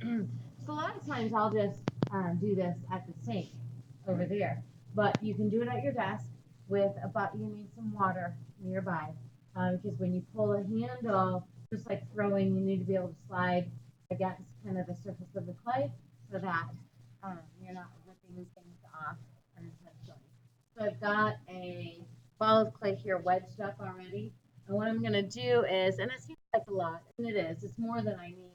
So a lot of times I'll just do this at the sink over there, but you can do it at your desk with about you need some water nearby because when you pull a handle, just like throwing, you need to be able to slide against kind of the surface of the clay so that you're not ripping things off unintentionally. So I've got a ball of clay here wedged up already. And what I'm going to do is, and it seems like a lot, and it is, it's more than I need,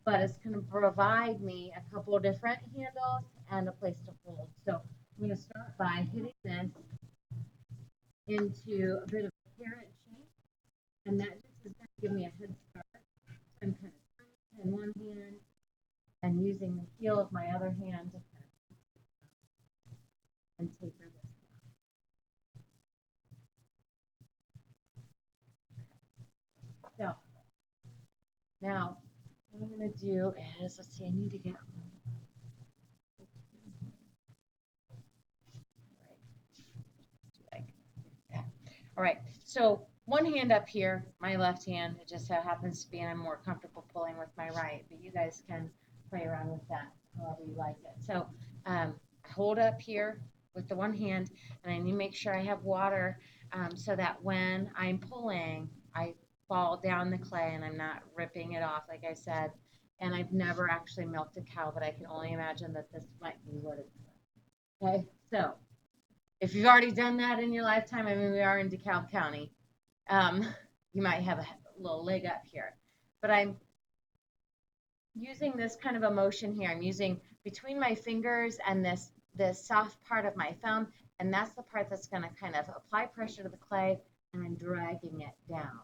but it's going to provide me a couple of different handles and a place to hold. So I'm going to start by hitting this into a bit of a carrot shape, and that just is going to give me a head start. So I'm kind of turning in one hand and using the heel of my other hand to kind of and taper this. So now what I'm going to do is, let's see, I need to get all right. So one hand up here, my left hand, it just so happens to be, and I'm more comfortable pulling with my right, but you guys can play around with that however you like it. So I hold up here with the one hand, and I need to make sure I have water so that when I'm pulling, I fall down the clay and I'm not ripping it off, like I said. And I've never actually milked a cow, but I can only imagine that this might be what it's like. Okay, so if you've already done that in your lifetime, I mean, we are in DeKalb County, um, you might have a little leg up here. But I'm using this kind of a motion here. I'm using between my fingers and this soft part of my thumb, and that's the part that's going to kind of apply pressure to the clay, and I'm dragging it down.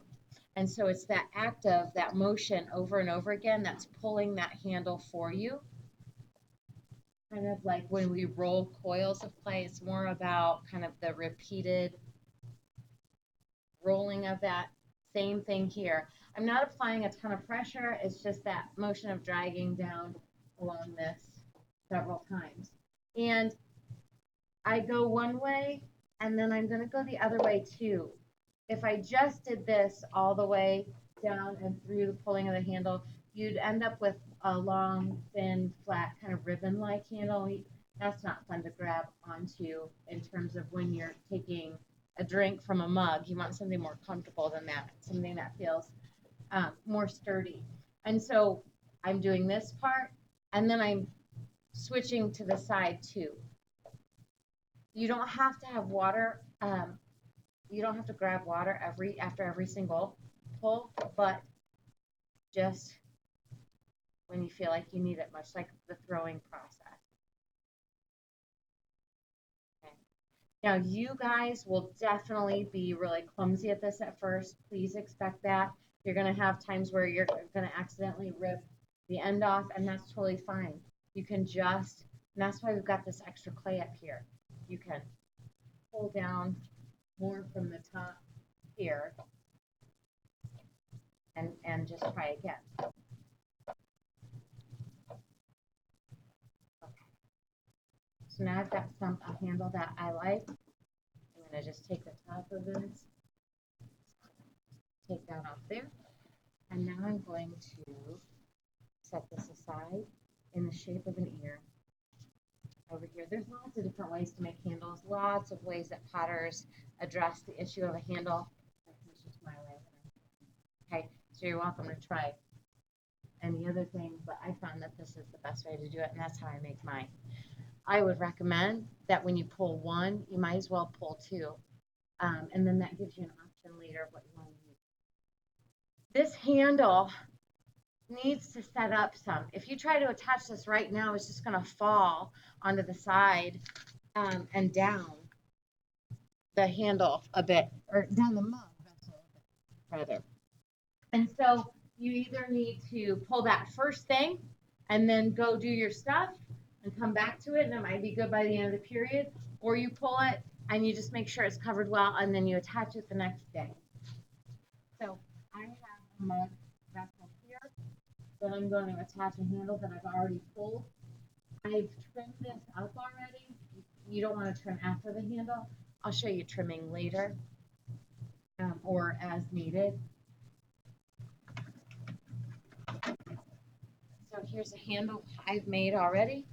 And so it's that act of that motion over and over again that's pulling that handle for you. Kind of like when we roll coils of clay, it's more about kind of the repeated rolling of that. Same thing here. I'm not applying a ton of pressure. It's just that motion of dragging down along this several times. And I go one way and then I'm going to go the other way too. If I just did this all the way down and through the pulling of the handle, you'd end up with a long, thin, flat kind of ribbon like handle. That's not fun to grab onto in terms of when you're taking a drink from a mug. You want something more comfortable than that, something that feels more sturdy. And so I'm doing this part and then I'm switching to the side too. You don't have to have water. You don't have to grab water after every single pull, but just when you feel like you need it, much like the throwing process. Okay. Now, you guys will definitely be really clumsy at this at first. Please expect that. You're going to have times where you're going to accidentally rip the end off, and that's totally fine. You can just, and that's why we've got this extra clay up here. You can pull down more from the top here and just try again. So now I've got a handle that I like. I'm going to just take the top of this, take that off there. And now I'm going to set this aside in the shape of an ear over here. There's lots of different ways to make handles, lots of ways that potters address the issue of a handle. That's just my way. Okay, so you're welcome to try any other thing, but I found that this is the best way to do it, and that's how I make mine. I would recommend that when you pull one, you might as well pull two. And then that gives you an option later of what you want to use. This handle needs to set up some. If you try to attach this right now, it's just going to fall onto the side and down the handle a bit, or down the mug vessel a bit, rather. And so you either need to pull that first thing and then go do your stuff and come back to it, and it might be good by the end of the period, or you pull it and you just make sure it's covered well, and then you attach it the next day. So I have a mug vessel here that I'm going to attach a handle that I've already pulled. I've trimmed this up already. You don't want to trim after the handle. I'll show you trimming later or as needed. So here's a handle I've made already,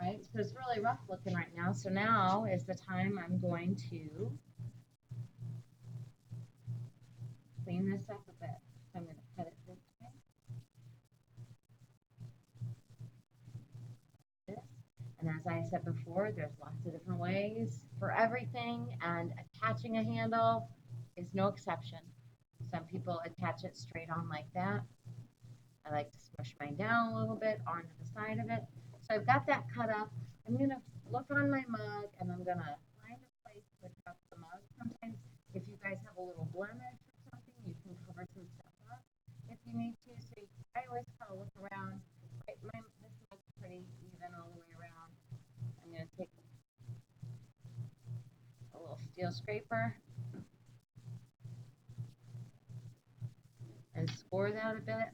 right? So it's really rough looking right now. So now is the time I'm going to clean this up a bit. So I'm going to cut it this way. This. And as I said before, there's lots of different ways for everything, and attaching a handle is no exception. Some people attach it straight on like that. I like to smush mine down a little bit onto the side of it. So I've got that cut up. I'm going to look on my mug, and I'm going to find a place to adjust the mug. Sometimes if you guys have a little blemish or something, you can cover some stuff up if you need to. So I always kind of look around. Right, this mug's pretty even all the way around. I'm going to take a little steel scraper and score that a bit.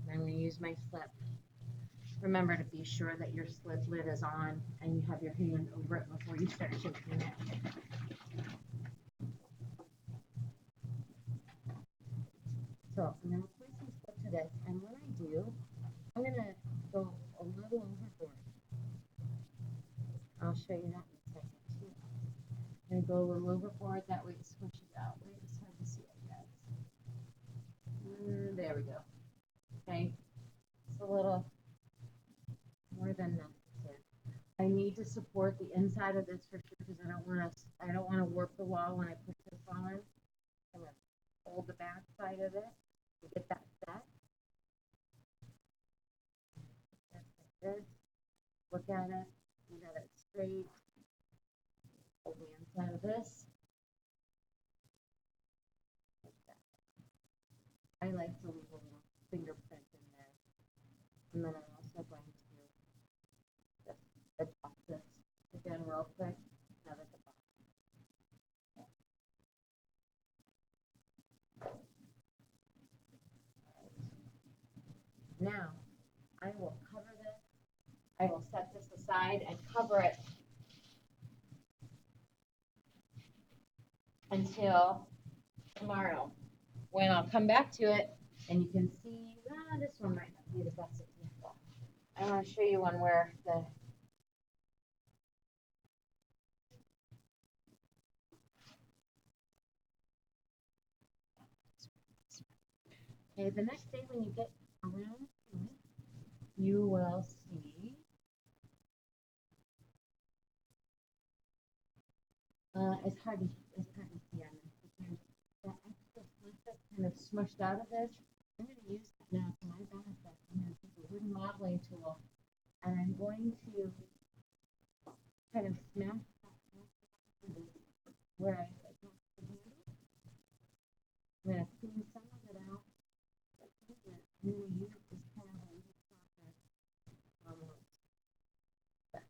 And I'm going to use my slip. Remember to be sure that your slip lid is on and you have your hand over it before you start shaking it. So I'm going to apply some slip to this, and when I do, I'm going to go a little overboard. I'll show you that in a second too. I'm going to go a little overboard, that way it squishes out. Wait, it's hard to see it, guys. There we go. Okay, it's a little more than necessary. I need to support the inside of this for sure because I don't want to warp the wall when I put this on. I'm going to hold the back side of it to get that set. Just like this. Look at it. You got it straight. Hold the inside of this. Like that. I like to leave a little fingerprint in there. And then I'm also going to just adjust this again real quick. Now at the bottom. Now I will cover this. I will set this aside and cover it until tomorrow, when I'll come back to it and you can see, this one might not be the best example. I want to show you one where the okay, the next day when you get around to it, you will see it's hard to see on this, but there's that extra fluff that's kind of smushed out of this. I'm going to use that now to my benefit. I'm going to take a wooden modeling tool and I'm going to kind of smash that where I attach the handle. I'm going to clean some of it out. I'm going to use this kind of a little process almost. But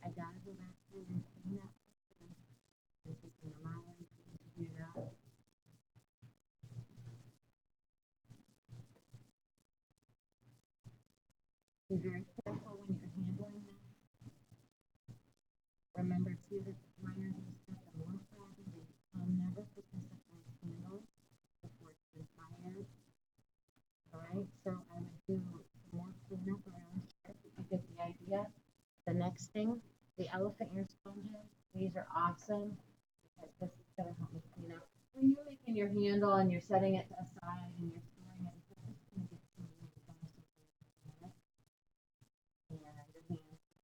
I got to go back through and clean that. I'm taking the modeling tool to do that. Be very careful when you're handling this. Remember too that the pliers and stuff are more fragile. I'll never put this up my handle before it's been fired. Alright, so I would do some more cleanup around here, but you get the idea. The next thing, the elephant ear sponges. These are awesome because this is going to help me clean up. When you're making your handle and you're setting it aside and you're storing it, it's just going to get some really dust in it. And your hands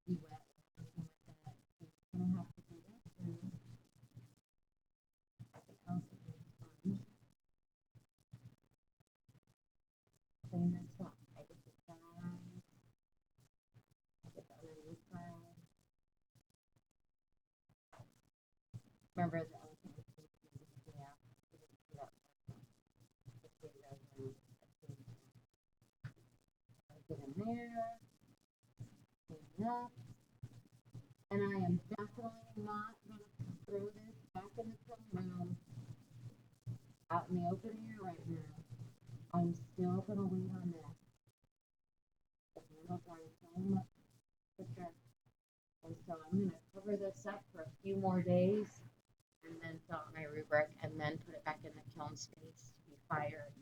be wet or something like that. So you're going to have to do that through the elephant ear sponge. Clean this up. I get the sides. I get the underneath side. Remember the elephant ear sponge is looking out. Get in there, clean up, and I am definitely not going to throw this back in the film room out in the open air right now. I'm still going to wait on this. The handles are so much quicker, and so I'm going to cover this up for a few more days, and then fill out my rubric, and then put it back in the kiln space to be fired.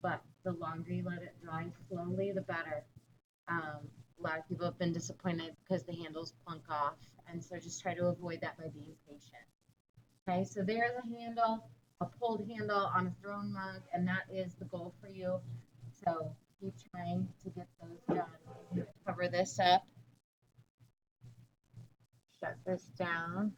but the longer you let it dry slowly, the better. A lot of people have been disappointed because the handles plunk off, and so just try to avoid that by being patient. Okay, so there's a handle, a pulled handle on a thrown mug, and that is the goal for you. So keep trying to get those done. I'm going to cover this up, shut this down.